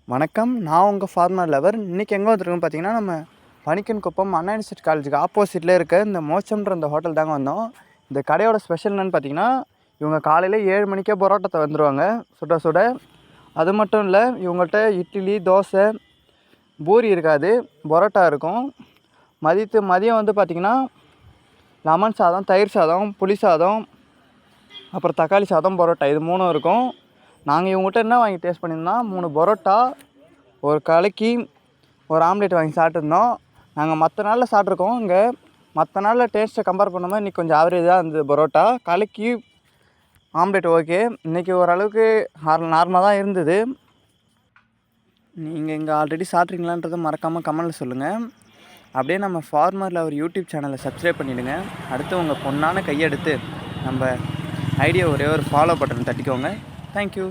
வணக்கம். நான் உங்கள் ஃபார்மர் லவர். இன்றைக்கி எங்கே வந்துருக்கோன்னு பார்த்தீங்கன்னா, நம்ம பணிக்கன்குப்பம் அண்ணா யூனிவர்சிட்டி காலேஜுக்கு ஆப்போசிட்டில் இருக்க இந்த மோட்சம்ன்ற இந்த ஹோட்டல் தாங்க வந்தோம். இந்த கடையோட ஸ்பெஷல் என்னென்னு பார்த்தீங்கன்னா, இவங்க காலையில் 7 மணிக்கே பரோட்டா வந்துடுவாங்க சுட சுட. அது மட்டும் இல்லை, இவங்கள்ட்ட இட்லி, தோசை, பூரி இருக்காது, பரோட்டா இருக்கும். மதியம் வந்து பார்த்திங்கன்னா லெமன் சாதம், தயிர் சாதம், புளி சாதம், அப்புறம் தக்காளி சாதம், பரோட்டா இது 3 இருக்கும். நாங்கள் இவங்ககிட்ட என்ன வாங்கி டேஸ்ட் பண்ணியிருந்தோம், 3 பரோட்டா, ஒரு கலக்கி, ஒரு ஆம்லேட் வாங்கி சாப்பிட்ருந்தோம். நாங்கள் மற்ற நாளில் சாப்பிட்ருக்கோம். இங்கே மற்ற நாளில் டேஸ்ட்டை கம்பேர் பண்ணும்போது இன்றைக்கி கொஞ்சம் ஆவரேஜாக இருந்தது பரோட்டா. கலக்கி, ஆம்லேட் ஓகே. இன்றைக்கி ஓரளவுக்கு நார்மலாக தான் இருந்தது. நீங்கள் இங்கே ஆல்ரெடி சாப்பிட்றீங்களான்றதை மறக்காமல் கமெண்ட்டில் சொல்லுங்கள். அப்படியே நம்ம ஃபார்மர் லவர் யூடியூப் சேனலை சப்ஸ்கிரைப் பண்ணிவிடுங்க. அடுத்து உங்கள் பொண்ணான கையெடுத்து நம்ம ஐடியா ஒரே ஒரு ஃபாலோ பட்டன் தட்டிக்கோங்க. தேங்க்யூ.